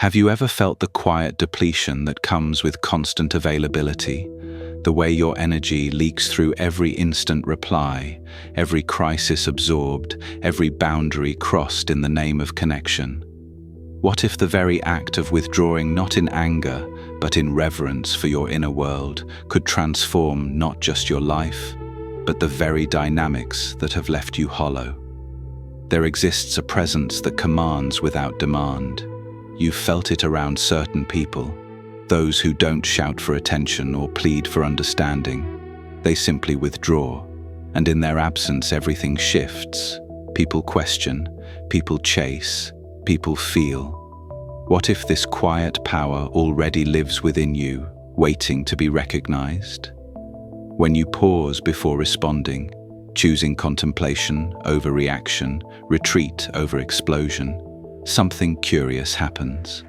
Have you ever felt the quiet depletion that comes with constant availability? The way your energy leaks through every instant reply, every crisis absorbed, every boundary crossed in the name of connection. What if the very act of withdrawing, not in anger, but in reverence for your inner world, could transform not just your life, but the very dynamics that have left you hollow? There exists a presence that commands without demand. You've felt it around certain people, those who don't shout for attention or plead for understanding. They simply withdraw, and in their absence everything shifts. People question, people chase, people feel. What if this quiet power already lives within you, waiting to be recognized? When you pause before responding, choosing contemplation over reaction, retreat over explosion, something curious happens.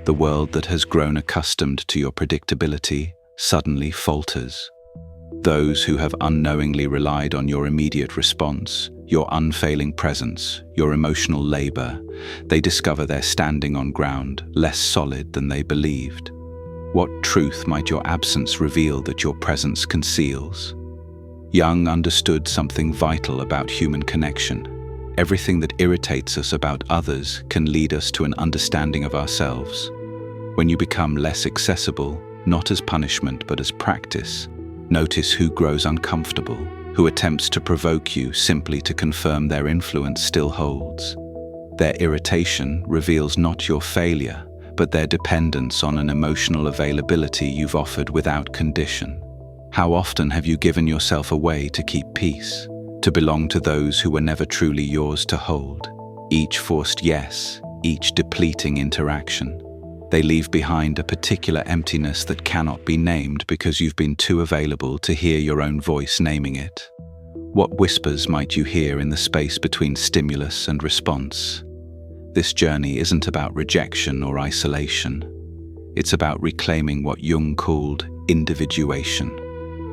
The world that has grown accustomed to your predictability suddenly falters. Those who have unknowingly relied on your immediate response, your unfailing presence, your emotional labor, they discover they're standing on ground less solid than they believed. What truth might your absence reveal that your presence conceals? Jung understood something vital about human connection. Everything that irritates us about others can lead us to an understanding of ourselves. When you become less accessible, not as punishment but as practice, notice who grows uncomfortable, who attempts to provoke you simply to confirm their influence still holds. Their irritation reveals not your failure, but their dependence on an emotional availability you've offered without condition. How often have you given yourself away to keep peace, to belong to those who were never truly yours to hold? Each forced yes, each depleting interaction. They leave behind a particular emptiness that cannot be named because you've been too available to hear your own voice naming it. What whispers might you hear in the space between stimulus and response? This journey isn't about rejection or isolation. It's about reclaiming what Jung called individuation,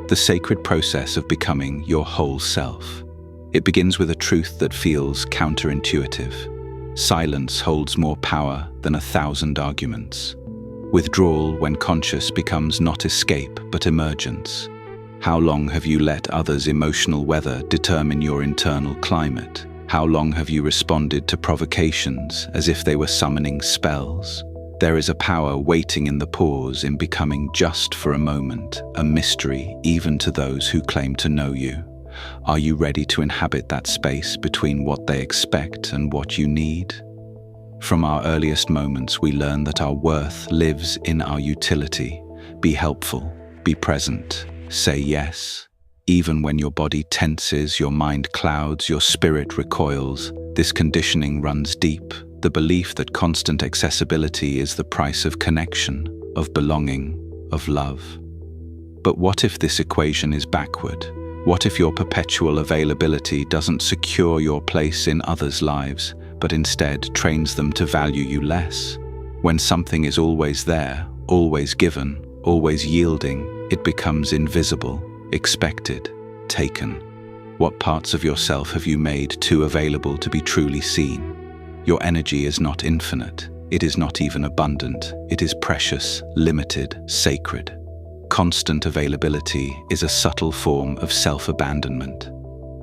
the sacred process of becoming your whole self. It begins with a truth that feels counterintuitive. Silence holds more power than 1,000 arguments. Withdrawal, when conscious, becomes not escape but emergence. How long have you let others' emotional weather determine your internal climate? How long have you responded to provocations as if they were summoning spells? There is a power waiting in the pause, in becoming just for a moment, a mystery even to those who claim to know you. Are you ready to inhabit that space between what they expect and what you need? From our earliest moments, we learn that our worth lives in our utility. Be helpful, be present, say yes. Even when your body tenses, your mind clouds, your spirit recoils, this conditioning runs deep. The belief that constant accessibility is the price of connection, of belonging, of love. But what if this equation is backward? What if your perpetual availability doesn't secure your place in others' lives, but instead trains them to value you less? When something is always there, always given, always yielding, it becomes invisible, expected, taken. What parts of yourself have you made too available to be truly seen? Your energy is not infinite. It is not even abundant. It is precious, limited, sacred. Constant availability is a subtle form of self-abandonment,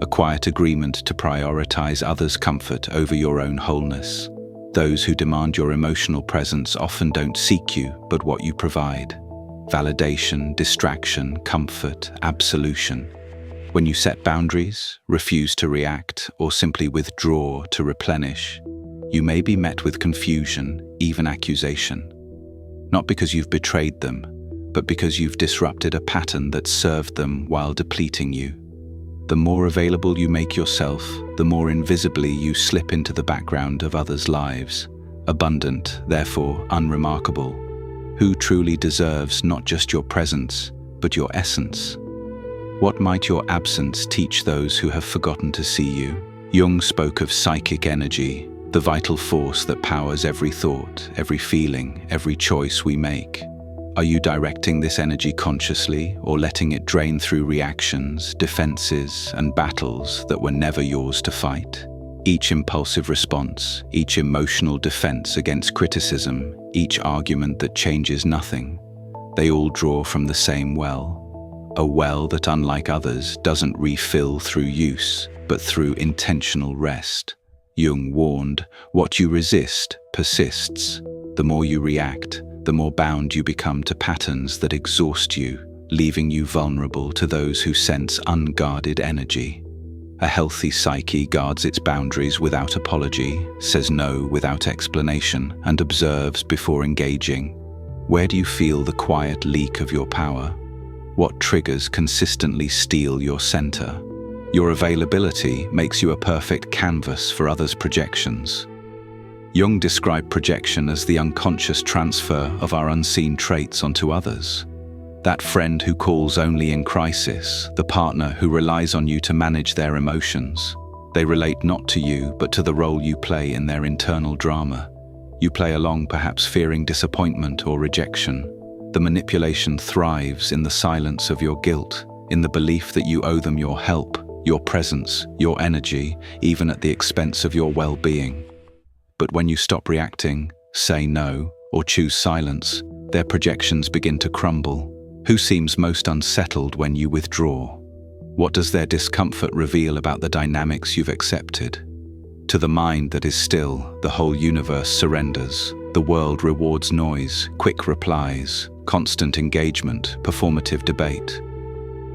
a quiet agreement to prioritize others' comfort over your own wholeness. Those who demand your emotional presence often don't seek you, but what you provide. Validation, distraction, comfort, absolution. When you set boundaries, refuse to react, or simply withdraw to replenish, you may be met with confusion, even accusation. Not because you've betrayed them, but because you've disrupted a pattern that served them while depleting you. The more available you make yourself, the more invisibly you slip into the background of others' lives. Abundant, therefore unremarkable. Who truly deserves not just your presence, but your essence? What might your absence teach those who have forgotten to see you? Jung spoke of psychic energy, the vital force that powers every thought, every feeling, every choice we make. Are you directing this energy consciously, or letting it drain through reactions, defenses, and battles that were never yours to fight? Each impulsive response, each emotional defense against criticism, each argument that changes nothing. They all draw from the same well, a well that, unlike others, doesn't refill through use, but through intentional rest. Jung warned, what you resist persists. The more you react, the more bound you become to patterns that exhaust you, leaving you vulnerable to those who sense unguarded energy. A healthy psyche guards its boundaries without apology, says no without explanation, and observes before engaging. Where do you feel the quiet leak of your power? What triggers consistently steal your center? Your availability makes you a perfect canvas for others' projections. Jung described projection as the unconscious transfer of our unseen traits onto others. That friend who calls only in crisis, the partner who relies on you to manage their emotions. They relate not to you, but to the role you play in their internal drama. You play along, perhaps fearing disappointment or rejection. The manipulation thrives in the silence of your guilt, in the belief that you owe them your help, your presence, your energy, even at the expense of your well-being. But when you stop reacting, say no, or choose silence, their projections begin to crumble. Who seems most unsettled when you withdraw? What does their discomfort reveal about the dynamics you've accepted? To the mind that is still, the whole universe surrenders. The world rewards noise, quick replies, constant engagement, performative debate.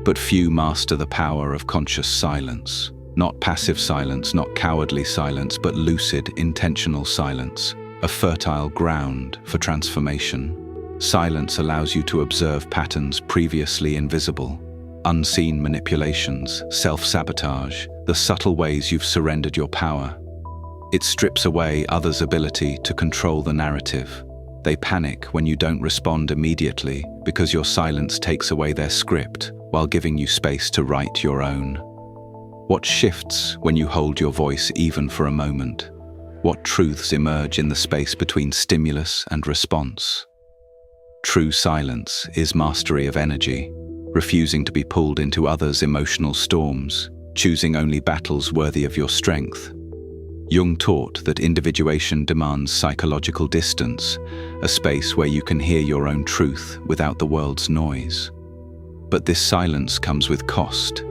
But few master the power of conscious silence. Not passive silence, not cowardly silence, but lucid, intentional silence. A fertile ground for transformation. Silence allows you to observe patterns previously invisible. Unseen manipulations, self-sabotage, the subtle ways you've surrendered your power. It strips away others' ability to control the narrative. They panic when you don't respond immediately because your silence takes away their script while giving you space to write your own. What shifts when you hold your voice even for a moment? What truths emerge in the space between stimulus and response? True silence is mastery of energy, refusing to be pulled into others' emotional storms, choosing only battles worthy of your strength. Jung taught that individuation demands psychological distance, a space where you can hear your own truth without the world's noise. But this silence comes with cost.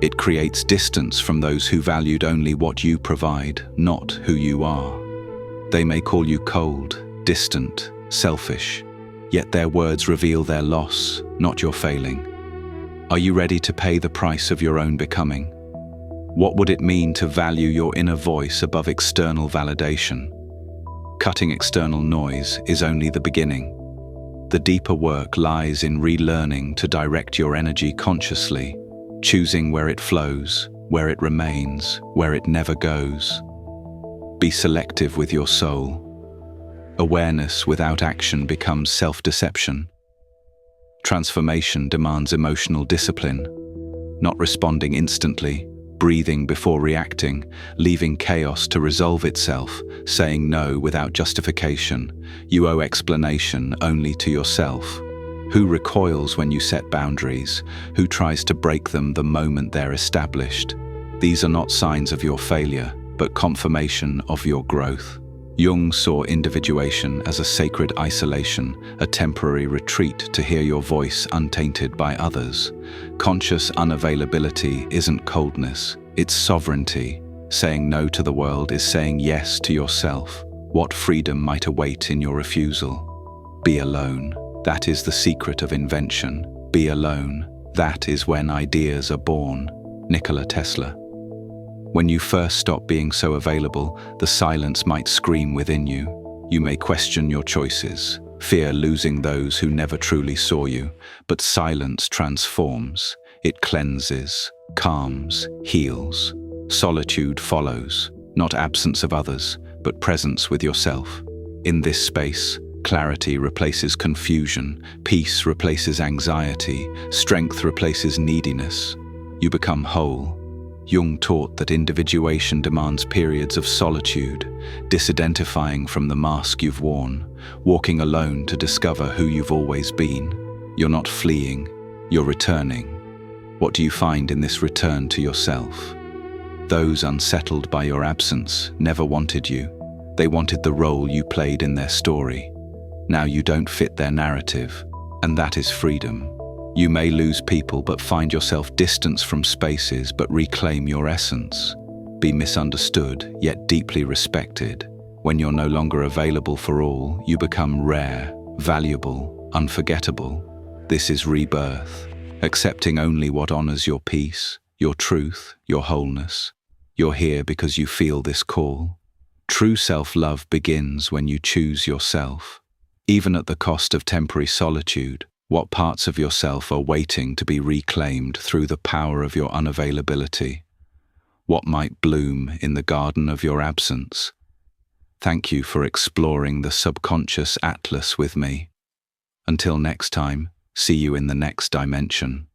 It creates distance from those who valued only what you provide, not who you are. They may call you cold, distant, selfish, yet their words reveal their loss, not your failing. Are you ready to pay the price of your own becoming? What would it mean to value your inner voice above external validation? Cutting external noise is only the beginning. The deeper work lies in relearning to direct your energy consciously, choosing where it flows, where it remains, where it never goes. Be selective with your soul. Awareness without action becomes self-deception. Transformation demands emotional discipline, not responding instantly, breathing before reacting, leaving chaos to resolve itself, saying no without justification. You owe explanation only to yourself. Who recoils when you set boundaries? Who tries to break them the moment they're established? These are not signs of your failure, but confirmation of your growth. Jung saw individuation as a sacred isolation, a temporary retreat to hear your voice untainted by others. Conscious unavailability isn't coldness, it's sovereignty. Saying no to the world is saying yes to yourself. What freedom might await in your refusal? Be alone. That is the secret of invention. Be alone. That is when ideas are born. Nikola Tesla. When you first stop being so available, the silence might scream within you. You may question your choices, fear losing those who never truly saw you, but silence transforms. It cleanses, calms, heals. Solitude follows, not absence of others, but presence with yourself. In this space, clarity replaces confusion, peace replaces anxiety, strength replaces neediness. You become whole. Jung taught that individuation demands periods of solitude, disidentifying from the mask you've worn, walking alone to discover who you've always been. You're not fleeing, you're returning. What do you find in this return to yourself? Those unsettled by your absence never wanted you. They wanted the role you played in their story. Now you don't fit their narrative, and that is freedom. You may lose people but find yourself distanced from spaces but reclaim your essence. Be misunderstood, yet deeply respected. When you're no longer available for all, you become rare, valuable, unforgettable. This is rebirth, accepting only what honors your peace, your truth, your wholeness. You're here because you feel this call. True self-love begins when you choose yourself. Even at the cost of temporary solitude, what parts of yourself are waiting to be reclaimed through the power of your unavailability? What might bloom in the garden of your absence? Thank you for exploring the subconscious atlas with me. Until next time, see you in the next dimension.